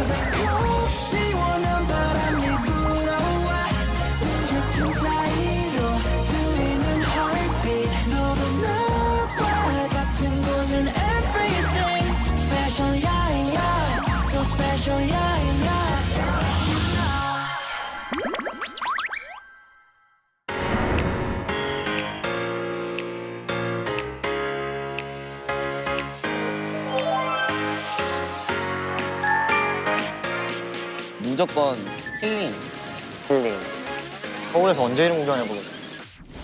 자꾸 시원한 바람이 불어와 짙은 사이로 들리는 heartbeat 너도 나와 같은 곳은 everything special yeah yeah so special yeah yeah 무조건 힐링. 서울에서 언제 이런 구경해보겠어.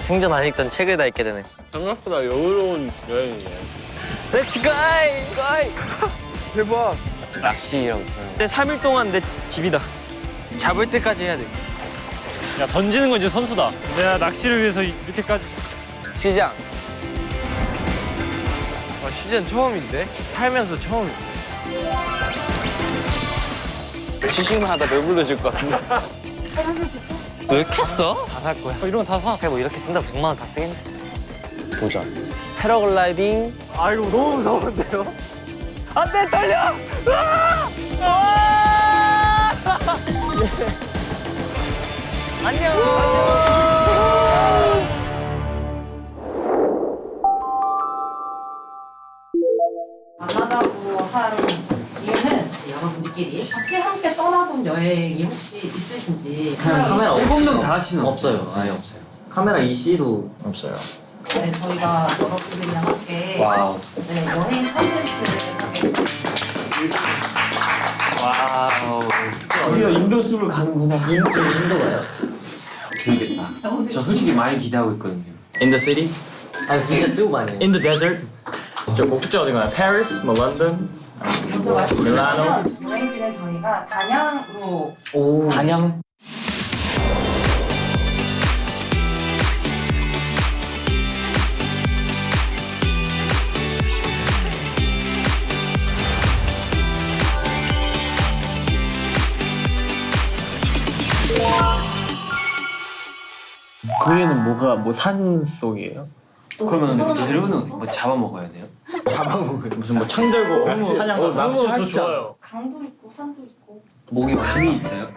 생전 안 읽던 책을 다 읽게 되네. 생각보다 여유로운 여행이네. 렛츠 가이! 대박. 낚시 이런 거. 내 3일 동안 내 집이다. 잡을 때까지 해야 돼. 야, 던지는 건 이제 선수다. 내가 낚시를 위해서 이렇게까지. 시장. 시즌 처음인데? 살면서 처음인데? 시식만 하다 배불러질 것 같은데. 왜 이렇게 써? 다 살 거야. 이런 거 다 사. 그래 뭐 이렇게 쓴다 100만 원 다 쓰겠네. 도전. 패러글라이딩. 아 이거 너무 무서운데요? 안돼 떨려! 으아! 아! 안녕. 만나자고 한 이유는 여러분들끼리 같이 함께 떠나본 여행이 혹시 있으신지. 카메라 7명 다 같이는 없어요. 아예 없어요. 카메라 EC도 없어요. 네, 저희가 여러분들이랑 함께 와우. 네, 여행 컨텐츠를 하게 와우. 우리가 인도 숲을 가는구나. 인도 가요. 재밌겠다. 저 솔직히 많이 기대하고 있거든요. In the city? 아 진짜 쓰고 아니에요. In the desert. 저 목적지 어디가요? Paris, 뭐 런던, 먼저 밀라노. 말씀드리면 여행지는 저희가 단양으로 오. 단양. 거기는 뭐가 뭐 산 속이에요? 그러면 재료는 뭐 잡아 먹어야 돼요? 잡아 먹어요. 무슨 뭐 창들고 사냥 낚시하시죠? 좋아요. 강도 있고 산도 있고. 목이 감이 있어요?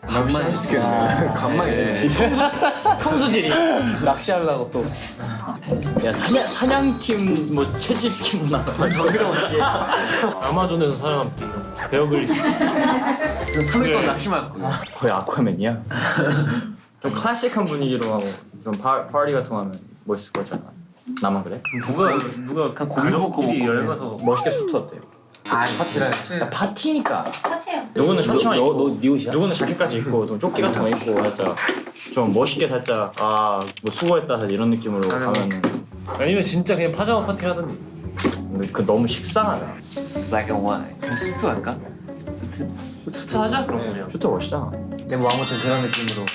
낚시할 수 있겠네. 감만 있었지. 평소질이 낚시하려고 또. 야 사냥팀 뭐 채집팀 나가. 저기랑 어떻게? 아마존에서 살아남은 베어글리스. 저 3일간 낚시만 했거든. 거의 아쿠아맨이야. 좀 클래식한 분위기로 하고 좀 파티 같은 거 하면 멋있을 거잖아. 나만 그래? 누가 그냥 고기 먹고 여행 가서 멋있게 수트 어때요? 아, 파티를. 야, 파티니까. 파티예요. 누구는 셔츠만 입고 네 옷이야? 누구는 자켓까지 입고 좀 조끼 같은 거 입고 살짝 좀 멋있게 살짝 뭐 수고했다 살짝 이런 느낌으로 가면은 아니면 진짜 그냥 파자마 파티 하던지. 근데 그 너무 식상하다. Black and white. 수트 할까? 수트 하자 그럼 그냥. 수트 멋있잖아. 뭐 아무튼 그런 느낌으로.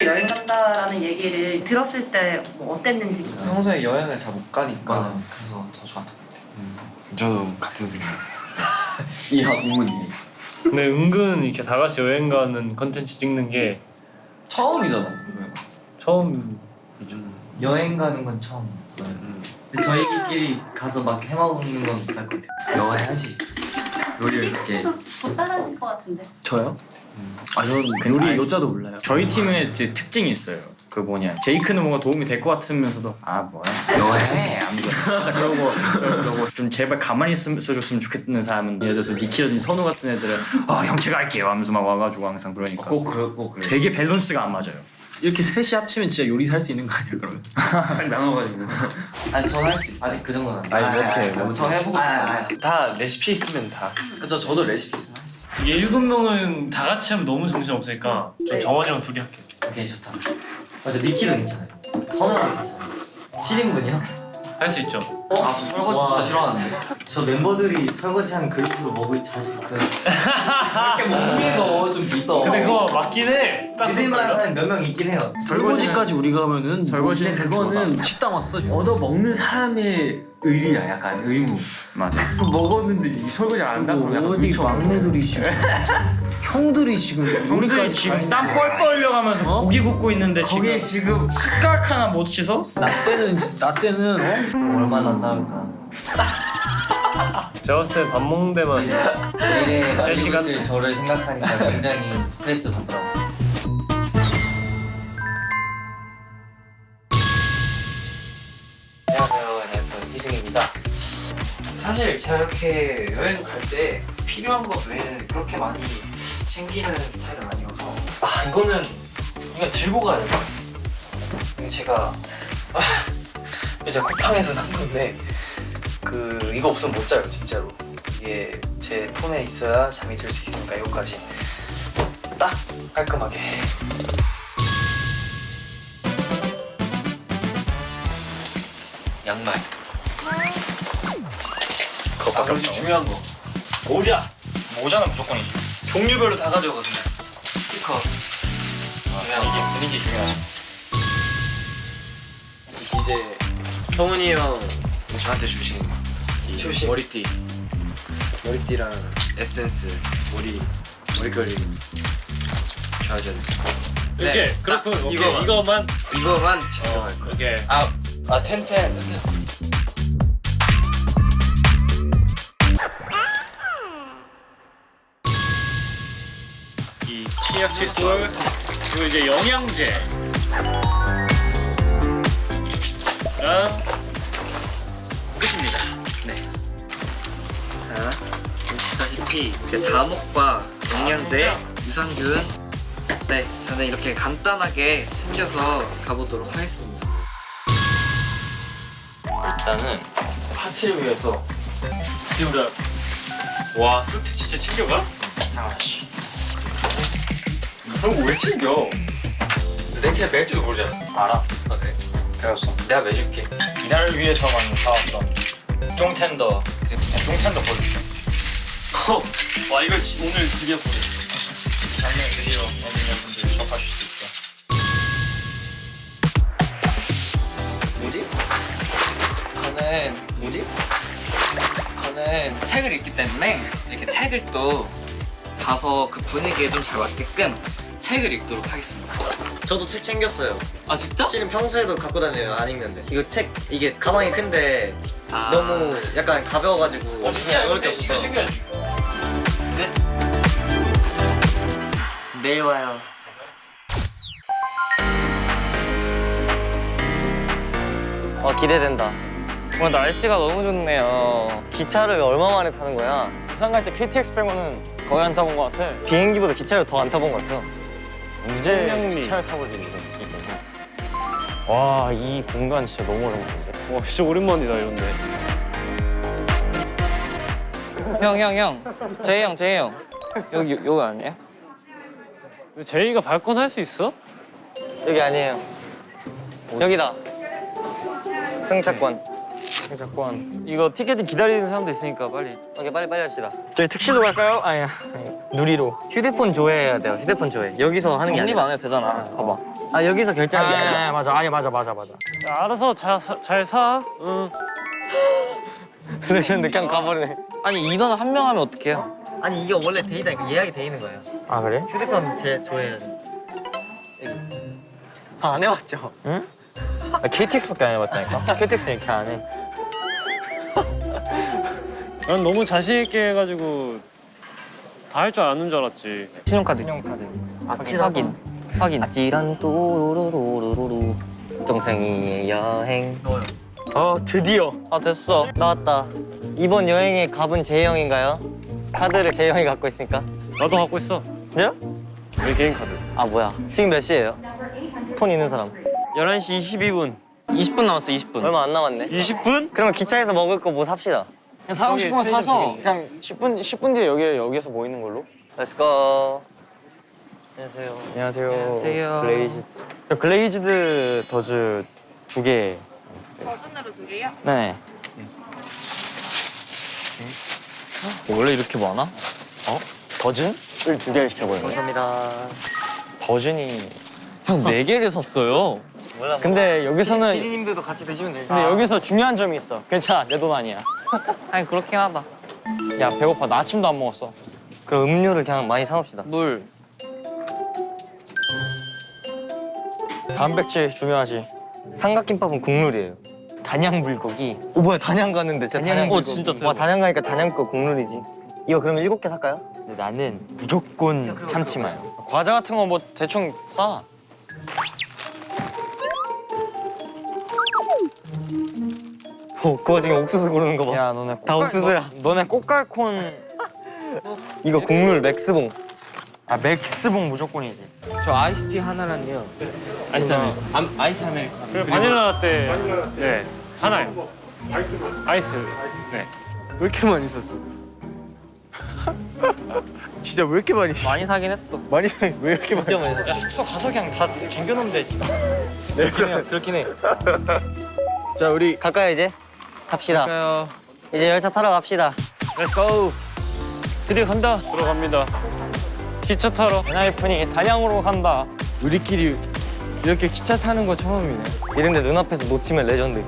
여행 간다라는 얘기를 들었을 때 뭐 어땠는지. 평소에 여행을 잘 못 가니까 그래서 더 좋았던 것 같아요. 저도 같은 생각. 이하 동문이. 근데 은근 이렇게 다 같이 여행 가는 컨텐츠 찍는 게 처음이잖아. 이거. 처음. 여행 가는 건 처음. 근데 저희끼리 가서 막 해먹는 건 갈 것 같아요. 너가 해야지. 요리를 이렇게. 더 잘하실 것 같은데. 저요? 저는 요리 요자도 몰라요. 저희 팀의 이제 특징이 있어요. 그 뭐냐 제이크는 뭔가 도움이 될 것 같으면서도 뭐야 너가 해야지. 그러고 좀 제발 가만히 있어줬으면 좋겠는 사람은 예를 들어서 니키라든지 선우 같은 애들은 형 제가 할게요 하면서 막 와가지고 항상 그러니까 꼭 그래. 되게 밸런스가 안 맞아요. 이렇게 셋이 합치면 진짜 요리 살 수 있는 거 아니야 그러면? 딱 나눠가지고 아니 저는 할 수 있어. 아직 그 정도는 안 돼. 아니 이렇게 저 해보고 싶어. 다 레시피 있으면 다. 저도 레시피 있으면 할 수 있어. 이게 7명은 다 같이 하면 너무 정신 없으니까 저 정원이랑 둘이 할게요. 오케이 좋다. 맞아 니키도 괜찮아요. 선우도 괜찮아요. 7인분이요? 할 수 있죠. 저 설거지 진짜 싫어하는데. 저 멤버들이 설거지한 그릇으로 먹을 자신 이렇게 먹는 거 좀 비싸. 근데 그거 맞긴 해. 딱 믿을 만한 사람이 몇 명 있긴 해요. 설거지까지 우리가 하면은 설거지는 근데 그거는 식당 왔어. 얻어 먹는 사람의 의리야, 약간 의무. 맞아. 먹었는데 이 설거지 안 한다고 그러면 약간 어디 미쳐. 막내들이 지금 형들이 지금 우리가 지금 땀 뻘뻘 흘려가면서 고기 굽고 있는데 거기에 지금 숟가락 하나 못 씻어? 나 때는 얼마나 싸울까. 제가 봤을 땐 밥 먹는 데만 미래에 말리고 시간? 있을 저를 생각하니까 굉장히 스트레스 받더라고요. 안녕하세요. 희승입니다. 사실 제가 이렇게 여행 갈 때 필요한 것 외에는 그렇게 많이 챙기는 스타일은 아니어서 이건 들고 가야 될 것 같아요. 제가 제가 쿠팡에서 산 건데 이거 없으면 못 자요 진짜로. 이게 제 폰에 있어야 잠이 들 수 있으니까 이거까지 딱 깔끔하게. 양말. 그리고 중요한 거 모자는 무조건이지. 종류별로 다 가져가거든요. 스티커. 분위기 중요하죠. 이제 성훈이 형 저한테 주신 이 머리띠랑 에센스 머릿결이 좋아져야 돼. 이렇게 그렇고 오케이, 이거만 챙겨갈 거야. 오케이. 텐텐. 이 치약 칫솔 그리고 이제 영양제. 끝입니다. 네. 자, 보시다시피 이렇게 자목과 영양제, 유산균. 네, 저는 이렇게 간단하게 챙겨서 가보도록 하겠습니다. 일단은 파티를 위해서 지우라. 와 수트 진짜 챙겨가? 하나씩. 그런 거 왜 챙겨? 내가 멜지도 모르잖아. 알아. 아 그래? 배웠어. 내가 매줄게. 이날을 위해서만 사왔던 쫑텐더. 쫑텐더 보여줄게. 와 이걸 오늘 드디어 보내. 장면 드디어 어머니분들 접하실 수 있게. 저는 책을 읽기 때문에 이렇게 책을 또 가서 그 분위기에 좀 잘 맞게끔 책을 읽도록 하겠습니다. 저도 책 챙겼어요. 아 진짜? 실은 평소에도 갖고 다녀요. 안 읽는데. 이거 책 이게 가방이 큰데 아. 너무 약간 가벼워가지고 진짜 넣을 게 없어. 챙겨야지. 내일 와요. 기대된다. 오늘 날씨가 너무 좋네요. 기차를 얼마 만에 타는 거야? 부산 갈 때 KTX 빼고는 거의 안 타본 것 같아. 비행기보다 기차를 더 안 타본 것 같아. 언제 기차를 타볼 일인데? 와, 이 공간 진짜 너무 오랜만인데. 와, 진짜 오랜만이다 이런데. 형. 제이 형. 여기 아니에요? 제이가 발권할 수 있어? 여기 아니에요. 여기다. 승차권. 잠깐. 이거 티켓팅 기다리는 사람도 있으니까 빨리. 오케이 빨리 합시다. 저희 특실로 갈까요? 아니야. 누리로. 휴대폰 조회해야 돼요. 휴대폰 조회. 여기서 하는 게 독립 아니라. 안 해도 되잖아. 봐봐. 아 여기서 결제하는 게 아니라. 맞아. 야, 알아서 잘 사. 응. 레전드 그냥 가버리네. 아니 인원 한 명 하면 어떡해요? 아니 이게 원래 돼 있다니까 예약이 돼 있는 거예요. 아 그래? 휴대폰 조회해야지. 여기. 안 해봤죠? 응? KTX밖에 안 해봤다니까. KTX는 이렇게 안 해. 난 너무 자신 있게 해가지고 다 할 줄 아는 줄 알았지. 신용카드. 확인. 아찔한 또로로로로로로. 동생이의 여행. 드디어. 아 됐어. 나왔다. 이번 여행에 갑은 제이 형인가요? 카드를 제이 형이 갖고 있으니까. 나도 갖고 있어. 진짜요? 내 개인 카드. 아 뭐야? 지금 몇 시예요? 폰 있는 사람. 11시 22분. 20분 남았어. 20분. 얼마 안 남았네. 20분? 그러면 기차에서 먹을 거 뭐 삽시다. 그냥 사고 싶은 거 사서 그냥 10분 뒤에 여기서 모이는 걸로. Let's go. 안녕하세요. 안녕하세요. 글레이즈드 더즈 2개. 버전으로 2개요? 네. 원래 이렇게 많아? 더즌을 2개를 시켜버렸네. 감사합니다. 더즌이. 형 4개를 샀어요. 몰라. 근데 여기서는 피디님들도 같이 드시면 되지. 근데 여기서 중요한 점이 있어. 괜찮아, 내 돈 아니야. 아니 그렇긴 하다. 야 배고파. 나 아침도 안 먹었어. 그럼 음료를 그냥 많이 사옵시다. 물. 단백질 중요하지. 삼각김밥은 국룰이에요. 단양 불고기. 오 뭐야 단양 가는데 진짜 단양 불고기. 진짜 와 단양 가니까 단양거 국룰이지. 이거 그러면 7개 살까요? 근데 나는 무조건 참치마요. 과자 같은 거 뭐 대충 싸. 그 와중에 옥수수 고르는 거 봐. 야 너네 다 옥수수야. 너네 꽃갈콘. 이거 국룰 맥스봉. 아 맥스봉 무조건이지. 저 아이스티 하나랑요. 아이스 아메리카노. 그리고 바닐라 라떼. 네. 하나요. 아이스. 네. 왜 이렇게 많이 샀어? 진짜 왜 이렇게 많이 샀어? 많이 사긴 했어. 많이 사? 왜 이렇게 많이? 진짜 많이 샀어. 야 숙소 가서 그냥 다 챙겨놓으면 되지. 그렇긴 해. 자 우리 갈까요 이제? 갑시다. 가요. 이제 열차 타러 갑시다. Let's go. 드디어 간다. 들어갑니다. 기차 타러. 엔하이픈이 단양으로 간다. 우리끼리 이렇게 기차 타는 거 처음이네. 이런데 눈앞에서 놓치면 레전드.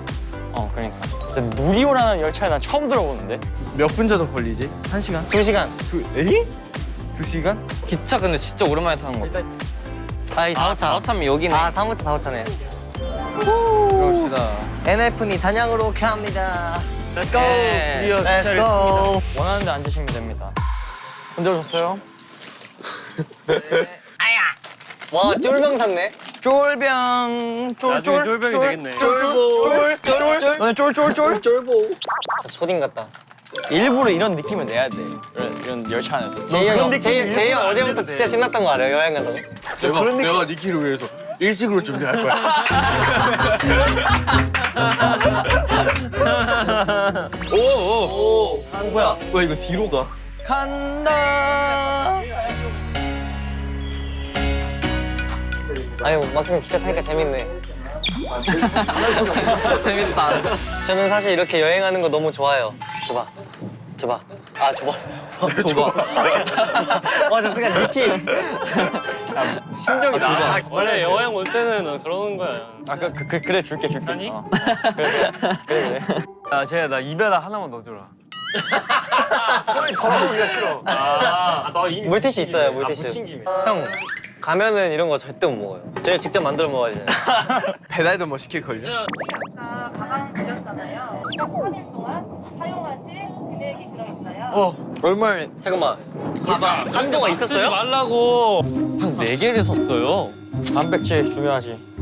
그러니까. 진짜 누리호라는 열차에 난 처음 들어보는데. 몇 분 정도 걸리지? 1시간? 2시간. 에이? 2시간? 기차 근데 진짜 오랜만에 타는 거 같아. 아, 이 4호차. 4호차면 여기네. 아, 3호차, 4호차네. 들어갑시다. NF니 단양으로 갑니다. Let's go. 네. 드디어 Let's 기차를 go. 탑니다. 원하는 데 앉으시면 됩니다. 혼자 오셨어요? 와, 쫄병 샀네. 쫄병. 나중에 쫄병이 되겠네. 쫄. 너네 쫄. 진짜 초딩 같다. 일부러 이런 느낌을 내야 돼. 이런 열차 안에서. 제이 형 어제부터 진짜 신났던 거 알아요? 여행 가서. 내가 니키를 위해서 일식으로 준비할 거야. 오, 뭐야? 와 이거 뒤로 가. 간다. 아유, 막상 기차 타니까 재밌네. 재밌다. 저는 사실 이렇게 여행하는 거 너무 좋아요. 줘봐. 아, 줘봐. 와, 저 순간 니키. 심정이 좁아. 원래 여행 올 때는 그러는 거야. 그래 줄게. 아니? 그래. 야, 쟤 나 입에다 하나만 넣어줘라. 소리 더러우기가 싫어. 나 이미 물티슈 있어요, 물티슈. 묻힌 김에. 형, 가면은 이런 거 절대 못 먹어요. 저희 직접 만들어 먹어야 되잖아요. 배달도 뭐 시킬걸요? 아까 가방 드렸잖아요. 딱 3일 동안 사용하실 금액이 들어있어요. 얼마에? 잠깐만. 봐봐. 한동안 쓰지 있었어요? 말라고. 형 4개를 샀어요. 단백질 중요하지.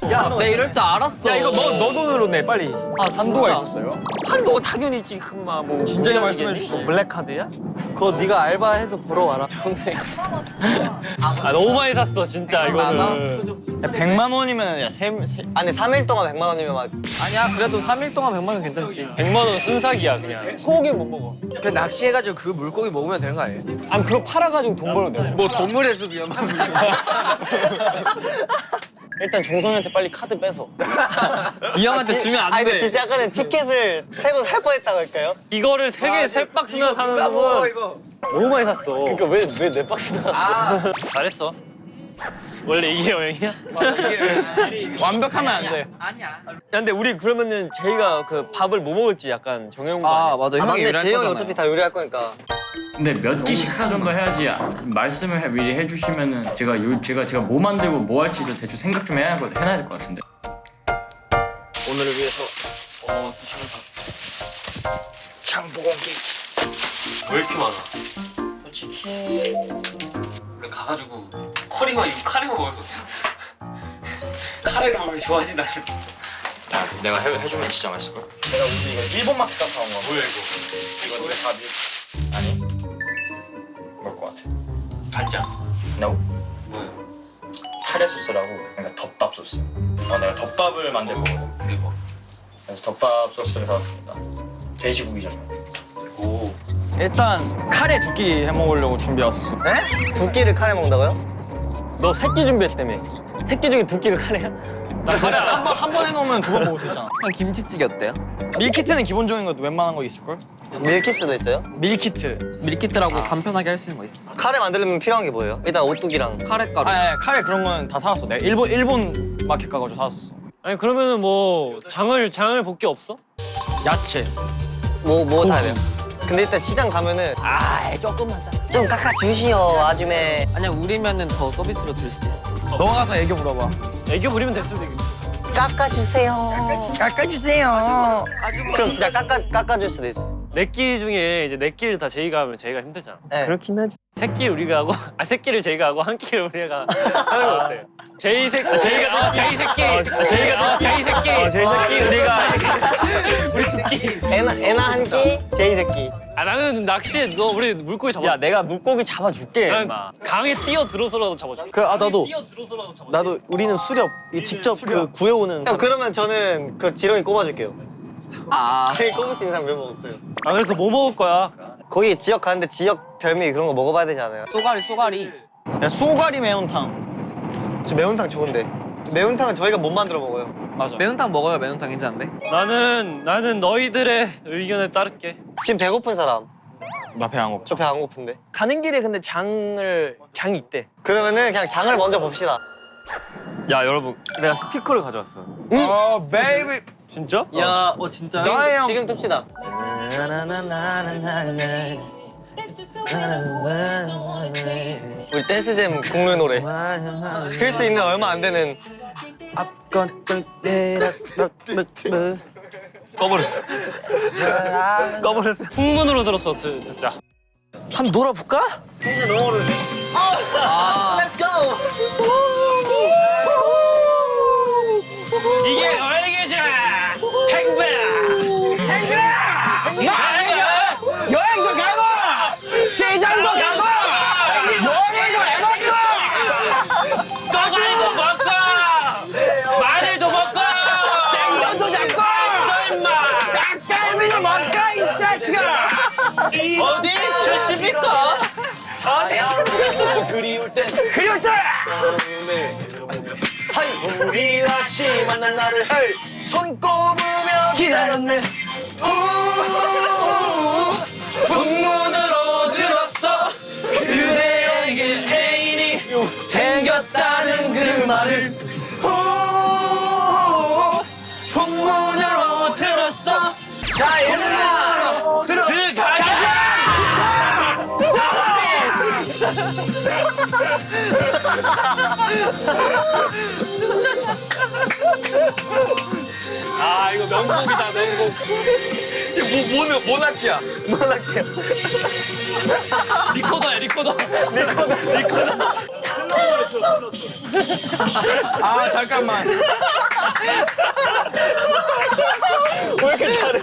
야, 내 이럴 줄 알았어. 야, 이거 너 돈으로 내 빨리. 한도가 있었어요? 한도가 당연히 있지. 금마 뭐. 진작에 말씀해 주시지. 블랙카드야? 그거 네가 알바해서 보러 와라. 정생. 너무 많이 샀어 진짜 이거는. 야, 100만 원이면 야, 아니 3일 동안 100만 원이면 막 아니야, 그래도 3일 동안 100만 원 괜찮지. 100만 원 순삭이야 그냥. 소고기 못 먹어. 그냥 낚시해가지고 그 물고기 먹으면 되는 거 아니에요? 아니, 그거 팔아가지고 돈 벌어도 돼. 뭐 동물의 숲이야? 일단 종성이한테 빨리 카드 뺏어. 이 형한테 주면 안 돼. 아니 근데 진짜 아까 전에 티켓을 새로 살 뻔했다고 할까요? 이거를 세 박스나 사는 건 이거. 너무 많이 샀어. 그러니까 왜 내 박스 나왔어? 잘했어. 원래 이게 여행이야? 완벽하면 안 돼. 아니야. 야, 근데 우리 그러면은 저희가 그 밥을 뭐 먹을지 약간 정해온 거 아니야? 맞아. 아 맞네 재영이 어차피 다 요리할 거니까. 근데 몇 끼 식사 정도 해야지 말씀을 미리 해주시면은 제가 뭐 만들고 뭐 할지 대충 생각 좀 해놔야 될 것 같은데. 오늘을 위해서 드시면 봤어. 장보건 게이지. 왜 이렇게 많아? 솔직히 우리 가가지고 카레만 먹을 수 없잖아. 카레를 먹으면 좋아하진 않아. 야, 내가 해주면 진짜 맛있을걸? 내가 우리 이거 일본 마켓 가서 사온 거야. 뭐야 이거? 이거 다 아니? 먹을 것 같아. 간장. No. 뭐야? 카레 소스라고, 그러니까 덮밥 소스. 내가 덮밥을 만들 거거든. 대박. 그래서 덮밥 소스를 사왔습니다. 돼지고기전. 오. 일단 카레 2끼 해 먹으려고 준비해 왔었어. 에? 2끼를 카레 먹는다고요? 너 3끼 준비했다며. 3끼 중에 2끼가 카레야? 나 카레 한 번 해놓으면 2번 먹을 수 있잖아. 형 김치찌개 어때요? 밀키트는 기본적인 것도 웬만한 거 있을걸? 밀키스도 있어요? 밀키트. 밀키트라고 간편하게 할 수 있는 거 있어. 카레 만들려면 필요한 게 뭐예요? 일단 오뚜기랑 카레가루. 아니, 카레 그런 건 다 사왔어. 내가 일본 마켓 가가지고 사왔었어. 아니 그러면은 뭐 장을 볼 게 없어? 야채. 뭐 사야 돼요? 근데 일단 시장 가면은 조금만 딱. 좀 깎아주시오 아줌에. 아니야 우리면은 더 서비스로 줄 수도 있어. 너가 가서 애교 물어봐. 애교 부리면 될 수도 있겠다. 깎아주세요. 깎아주세요. 그럼 진짜 깎아줄 수도 있어. 내끼 중에 이제 내끼를 다 제이가 하면 제이가 힘들잖아. 네. 그렇긴 하지. 새끼를 우리가 하고 새끼를 제이가 하고 한 끼를 우리가 하는 거 어때요? 제이 새끼 제이가 제이 새끼 제이가 제이 새끼 제이 새끼 우리가 우리 두 끼. 애나 한 끼, 제이 새끼. 아 나는 낚시에 너 우리 물고기 잡아. 야 내가 물고기 잡아줄게. 난 임마. 강에 뛰어 들어서라도 잡아줄게. 그, 아, 나도. 뛰어 들어서라도 잡아줄게. 나도 우리는 수렵 이 직접 그 구해오는. 형 그러면 저는 그 지렁이 꼽아줄게요. 지렁이 꼽을 수 있는 사람 멤버 없어요. 아 그래서 뭐 먹을 거야? 거기 지역 가는데 지역 별미 그런 거 먹어봐야 되지 않아요? 쏘가리. 야 쏘가리 매운탕. 저 매운탕 좋은데. 매운탕은 저희가 못 만들어 먹어요. 맞아. 매운탕 먹어요. 매운탕 괜찮은데? 나는 너희들의 의견에 따를게. 지금 배고픈 사람. 나 배 안 고파. 저 배 안 고픈데. 가는 길에 근데 장이 있대. 그러면은 그냥 장을 먼저 봅시다. 야 여러분 내가 스피커를 가져왔어. 어 베이비. 진짜? 야, 진짜? 지금 틉시다. 우리 댄스잼 국룰 노래. 틀 수 있는 얼마 안 되는. 꺼버렸어. 꺼버렸어. 풍문으로 들었어 듣자. 한번 놀아볼까? Let's go. 이게 너에게자 행배야. 여행도 가고 시장도 가고 요리도 해먹고 떡알도 먹고 마늘도 먹고 생선도 잡고 임마 닭갈비도 먹고 이 자식아. 어디 좋습니까? 어디 그리울 땐 그리울 때 하이 우리 다시 만날 날을 손 꼽으며 기다렸네. 풍문으로 들었어 그대에게 애인이 생겼다는 그 말을 풍문으로 들었어. 자 얘들아 들어가자. 아 이거 명곡이다 명곡. 이게 모나키야. 리코더야 리코더. 아 잠깐만. 왜 이렇게 잘해?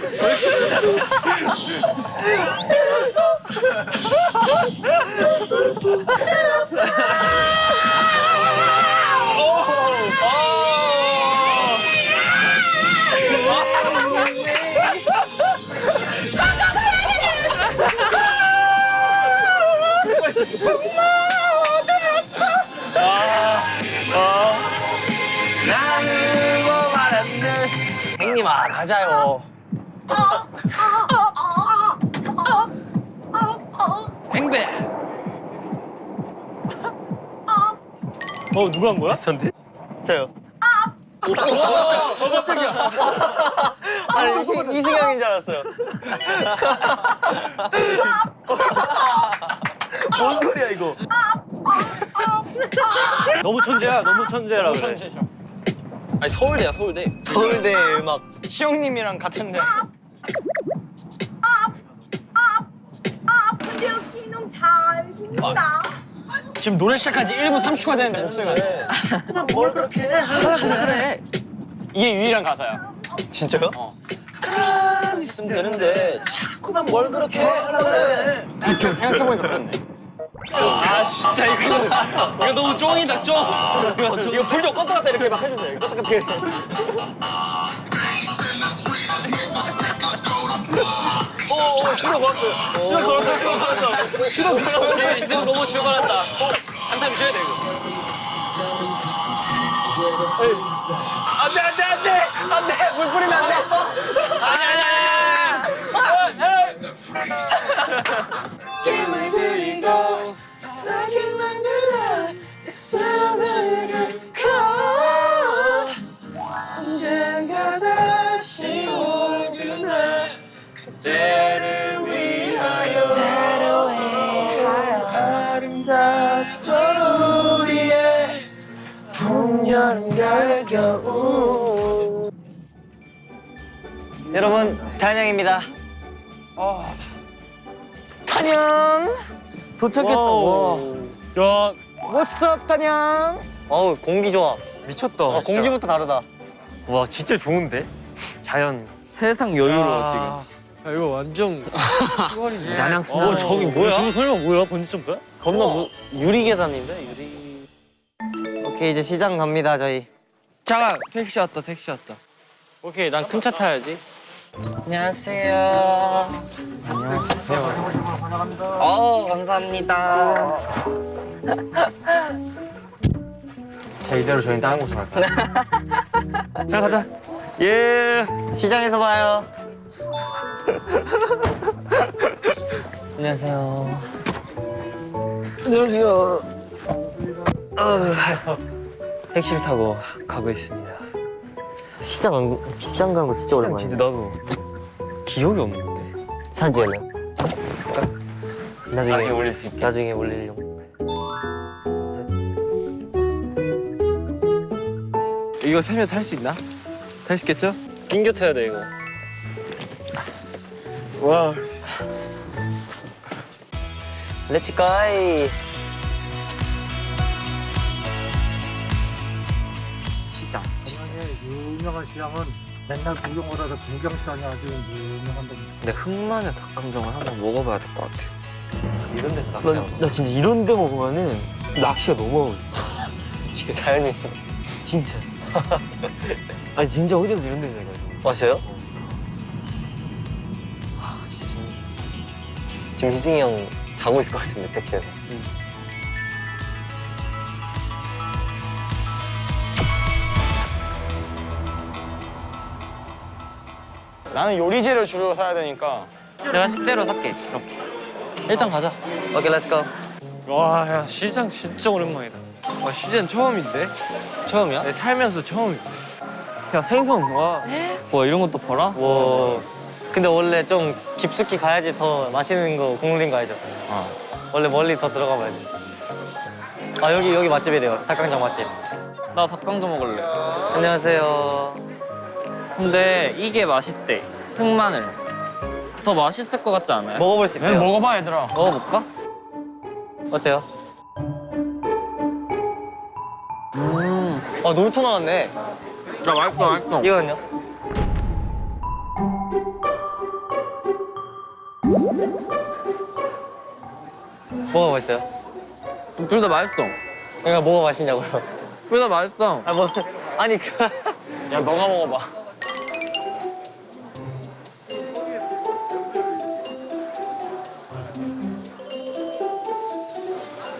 나는 뭐 말았네. 형님 아 가자요. 행배. 누가 한 거야? 저요. 아니 이승영인 줄 알았어요. 뭔 소리야 이거? 너무 천재야 너무 천재라 그래. 아니 서울대야 서울대. 서울대 음악. 시영님이랑 같은데. 근데 역시 이놈 잘 부른다. 지금 노래 시작한 지 1분 30초가 되는데 목소리가. 그만 뭘 그렇게 해? 그래. 이게 유일한 가사야. 진짜요? 가만히 있으면 되는데 자꾸만 뭘 그렇게 하려고 그래? 이렇게 생각해보니까 그렇네. 아 진짜 이거 너무 쫑이다 쫑. 이거 불 좀 껐다 갔다 이렇게 막 해주세요. 이거 껐다 갔다 이렇게. 슈로 걸었어요. 슈로 걸었어. 슈로 걸었어. 이거 너무 출발한다. 한타임 쉬어야 돼 이거. 안돼 물 뿌리면 안돼. 힘을 들이고 나게 만들어 내 사랑을 가 언젠가 다시 올 그날 그때를 위하여 새로운 아름답던 우리의 여름 가을 겨울. 여러분 단양입니다. 탄양 도착했다. 와. 야, What's up 탄양? 어우 공기 좋아. 미쳤다. 공기부터 다르다. 와 진짜 좋은데? 자연. 세상 여유로워 지금. 야, 이거 완전 난양 어 저기 뭐야? 저거 설마 뭐야? 번지점프야? 겁나 유리 계단인데 유리. 오케이 이제 시장 갑니다 저희. 잠깐 택시 왔다 택시 왔다. 오케이, 난 큰 차 타야지. 안녕하세요. 감사합니다. 자 이대로 저희는 다른 곳으로 갈까요? 자 가자. 예. 시장에서 봐요. 안녕하세요. 안녕하세요. 택시를 타고 가고 있습니다. 시장 가는 거 진짜 오랜만이야. 진짜 나도 기억이 없는데. 사진 찍을래요? 나중에 올릴 수 있게. 나중에 올리려고. 이거 세면 탈 수 있나? 탈 수 있겠죠? 낑겨 타야 돼 이거. 와. 렛츠 가이. 시장. 유명한 시장은 맨날 구경을 하다 구경시장이 아주 유명한 데입니다. 근데 흑마늘 닭강정을 한번 먹어봐야 될 것 같아. 이런 데서 낚시하는 거. 나 진짜 이런 데 먹으면은 낚시가 너무 어울려. 지금 자연이 진짜. 아니 진짜 호주에서 이런 데서 해가지고. 왔어요? 아 진짜 재밌어. 지금 희승이 형 자고 있을 것 같은데 택시에서. 나는 요리 재료 주로 사야 되니까 내가 식재료 살게. 이렇게. 일단 가자. 오케이 렛츠 고. 와, 야, 시장 진짜 오랜만이다. 와 시즌 처음인데? 처음이야? 내 살면서 처음인데. 야 생선 와. 와 이런 것도 봐라. 와. 근데 원래 좀 깊숙이 가야지 더 맛있는 거 국물인 거 알죠? 원래 멀리 더 들어가 봐야 돼. 아 여기 맛집이래요. 닭강정 맛집. 나 닭강정 먹을래. 안녕하세요. 근데 이게 맛있대. 흑마늘. 더 맛있을 것 같지 않아요? 먹어볼 수 있대요. 먹어봐 얘들아. 먹어볼까? 어때요? 놀토 나왔네. 야 맛있어 맛있어. 이거는요? 뭐가 맛있어요? 둘 다 맛있어. 그러니까 뭐가 맛있냐고요? 둘 다 맛있어. 아 뭐 아니 그 야 너가 먹어봐.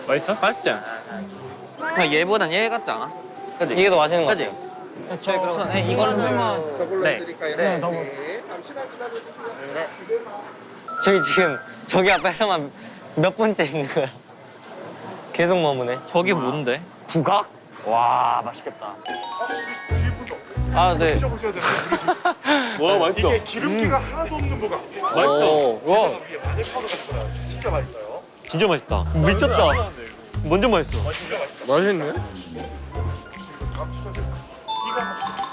맛있어? 맛있지? 그냥 얘보단 얘 같지 않아? 그지? 이게 더 맛있는 거 그지? 같아요. 저희 그럼 이거는 설마 네. 네. 저희 지금 저기 앞에서만 몇 번째 있는 거야? 계속 머무네. 저게 뭔데? 부각? 와, 맛있겠다. 아 네. 와, 맛있어. 이게 기름기가 하나도 없는 부각. 맛있어. 와, 위에 마늘 파우더 같은 거라 진짜 맛있어요. 진짜 맛있다. 미쳤다. 완전 맛있어. 맛있네.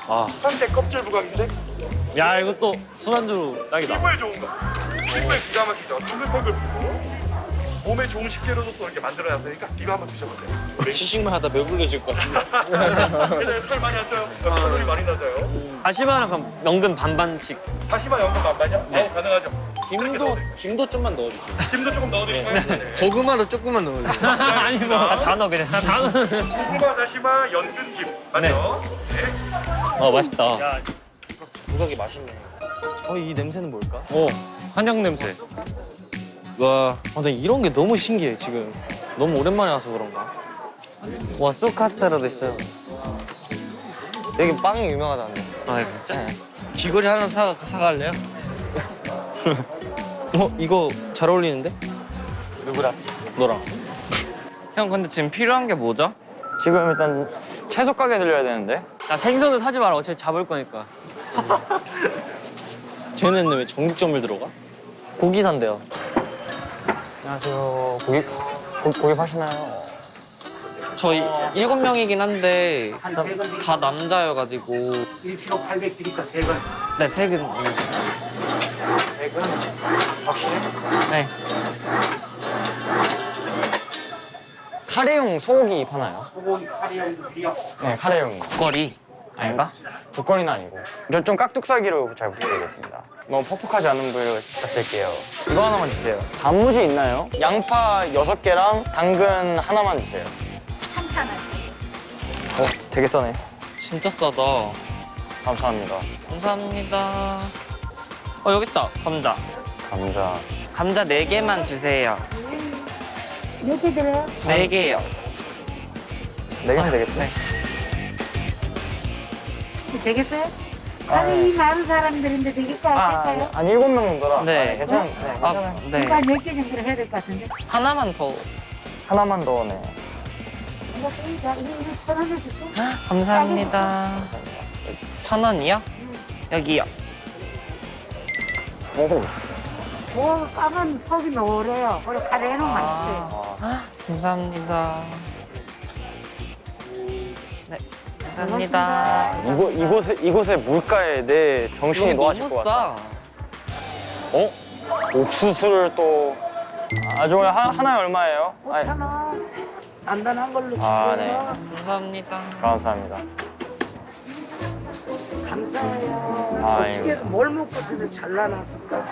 아, 한대 껍질 부각인데 야, 이것도 술안주로 딱이다. 피부에 좋은 거. 피부에 기가 막히죠. 탱글탱글 피부. 몸에 좋은 식재료도 또 이렇게 만들어놨으니까 이거 한번 드셔보세요. 시식만 하다 배불러질 것 같은데. 그래서 살 많이 안 쪄요. 칼로리 많이 낮아요. 다시마랑 그럼 연근 반반씩. 다시마 연근 반반이요? 네. 가능하죠. 김도 좀만 넣어주세요. 김도 조금 넣어드릴까요? 네. 고구마도 조금만 넣어주세요. 아니 뭐 다 넣어 그냥. 다 넣어. 고구마, 다시마, 연근김 맞죠? 네. 맛있다. 야, 부각이 맛있네. 이 냄새는 뭘까? 오, 한약 냄새. 와, 나 이런 게 너무 신기해 지금. 너무 오랜만에 와서 그런가? 와, 쑥 카스테라도 있어요. 여기 빵이 유명하다는데. 아 진짜? 네. 귀걸이 하나 사갈래요? 이거 잘 어울리는데? 누구랑? 너랑. 형 근데 지금 필요한 게 뭐죠? 지금 일단 채소 가게 들려야 되는데. 야 생선은 사지 마라. 어차피 잡을 거니까. 쟤는 왜 전국점을 들어가? 고기 산대요. 안녕하세요. 고기 파시나요? 저희 7명이긴 한데 다 남자여가지고 1kg 800 드릴까 3건? 네, 3근. 3건? 확실해? 네. 카레용 소고기 파나요? 소고기 카레용도 비려. 네, 카레용. 국거리 아닌가? 국거리는 아니고. 저 좀 깍둑썰기로 잘 부탁드리겠습니다. 너무 퍽퍽하지 않은 부위로 부탁드릴게요. 이거 하나만 주세요. 단무지 있나요? 양파 6개랑 당근 하나만 주세요. 3,000원. 되게 싸네. 진짜 싸다. 감사합니다. 감사합니다. 여기 있다. 감자. 감자. 감자 4개만 주세요. 몇 개 들어요? 4개요. 4개면 되겠지? 네. 되겠어요? 아니, 이 많은 사람들인데 되겠다. 할까요? 아니 7명 정도라. 네. 괜찮아요. 네. 그러니까 몇 개 정도 해야 될 것 같은데. 하나만 더. 하나만 더 네. 이거 1,000원에 줄게. 감사합니다. 1,000원이요? 여기요. 뭐, 까만 속이 노래요. 원래 카레는 맛있어요. 감사합니다. 네. 감사합니다. 이곳의 물가에 내 정신이 여기 놓아질 너무 것 같아. 싸. 옥수수를 또 저거 하나에 얼마예요? 5,000원. 단단한 걸로 줄게요. 아, 네. 감사합니다. 감사합니다. 감사해요. 어떻게 해서 뭘 먹고 저를 잘라놨을까?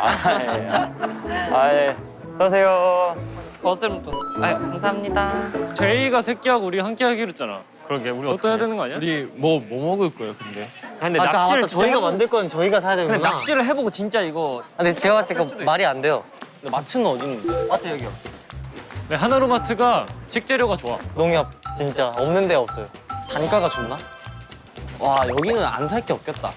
예. 안녕하세요. 버스름도. 감사합니다. 제이가 새끼하고 우리 함께 하기로 했잖아. 그러게 우리 어떻게 해야 되는 거 아니야? 우리 뭐 먹을 거예요, 근데? 근데 낚시를 진짜 저희가 해보고- 만들 건 저희가 사야 되는구나. 근데 낚시를 해보고 진짜 이거 근데 제가 봤을 때 그 말이 안 돼요. 근데 마트는 어디 있는데? 마트 여기요. 네, 하나로마트가 식재료가 좋아. 농협 진짜 없는 데 없어요. 단가가 좋나? 와, 여기는 안 살 게 없겠다.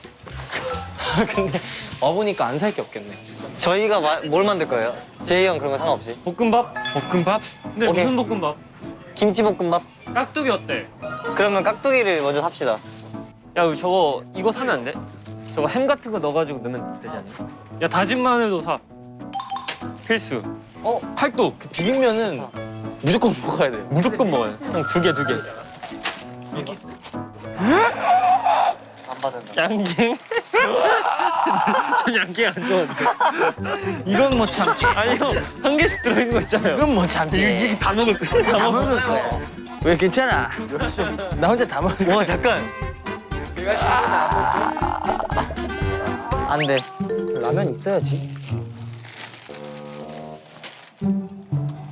근데 와보니까 안 살 게 없겠네. 저희가 뭘 만들 거예요? 제이 형 그런 거 상관없이? 볶음밥? 볶음밥? 근데 오케이. 무슨 볶음밥? 김치볶음밥? 깍두기 어때? 그러면 깍두기를 먼저 삽시다. 야 우리 이거 사면 안 돼? 저거 햄 같은 거 넣어가지고 넣으면 되지 않나? 야, 다진 마늘도 사. 필수. 팔도. 그 비빔면은 무조건 먹어야 돼요. 무조건 먹어요. 형 2개. 안 받은다. 양갱? 전 양갱 안 좋아하는데. 이건 뭐 참지. 아니 형, 한 개씩 들어있는 거 있잖아요. 이건 뭐 참지. 이게 다 먹을 거야. 다 먹을 거야. 왜 괜찮아? 나 혼자 다 먹을 거야. 와 잠깐. 안 돼. 라면 있어야지.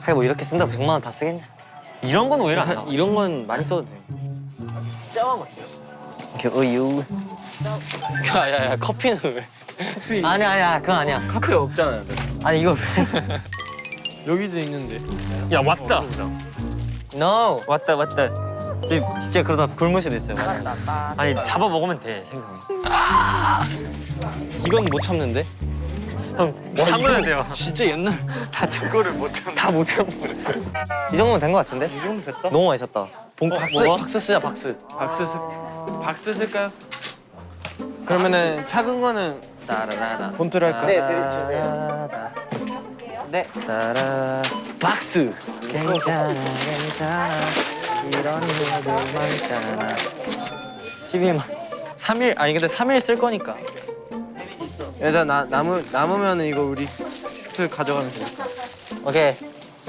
하긴 뭐 이렇게 쓴다고 100만 원 다 쓰겠냐? 이런 건 오히려 안 나와. 이런 건 많이 써도 돼. 짜왕 어때요? 이렇게 우유. 야야야, 커피는 왜? 아니야 그건 아니야. 카페 없잖아요. 아니 이거 여기도 있는데. 야 왔다. no. 왔다. 진짜 그러다 굶을 수도 있어요. 아니 잡아 먹으면 돼 생선. 이건 못 참는데? 형 참아야 돼요. 진짜 옛날. 다 참고를 못 참. 다 못 참고 그래. 이 정도면 된 것 같은데? 이 정도 됐다? 너무 맛있었다. 박스 쓰자, 박스. 박스 쓸까요? 그러면은 작은 거는 본트를 할까? 네, 주세요. 네. 박스. 괜찮아. 이런 일도 많잖아. 12만. 3일, 아니 근데 3일 쓸 거니까. 일단 남으면 이거 우리 슬슬 가져가면 돼. 오케이.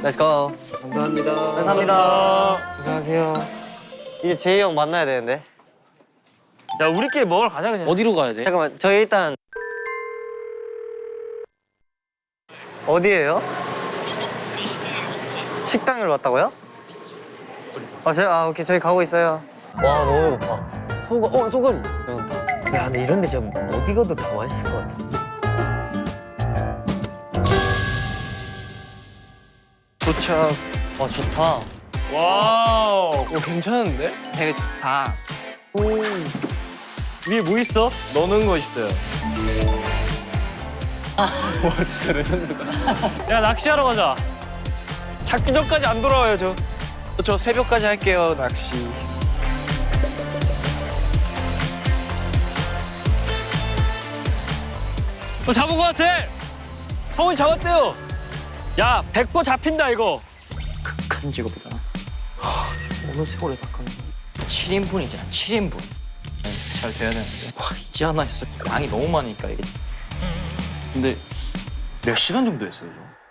렛츠 고. 감사합니다. 감사합니다. 안녕하세요. 이제 제이 형 만나야 되는데. 야 우리끼리 먹으러 가자 그냥. 어디로 가야 돼? 잠깐만. 저희 일단 어디예요? 식당을 왔다고요? 오케이. 저희 가고 있어요. 와, 너무 배고파. 소거리. 야, 근데 이런 데 지금 어디 가도 다 맛있을 것 같은데. 도착. 와, 좋다. 와우. 이거 괜찮은데? 되게 좋다. 위에 뭐 있어? 넣는 거 있어요. 와, 진짜 레전드다. 야, 낚시하러 가자. 잡기 전까지 안 돌아와요 저. 저 새벽까지 할게요, 낚시. 잡은 거 같아. 성훈이 잡았대요. 야 100% 잡힌다 이거. 큰 직업이다. 어느 세월에 닦았나? 7인분이잖아 7인분 잘 돼야 되는데 와 이제 하나 했어. 양이 너무 많으니까 이게 근데 몇 시간 정도 했어요, 저?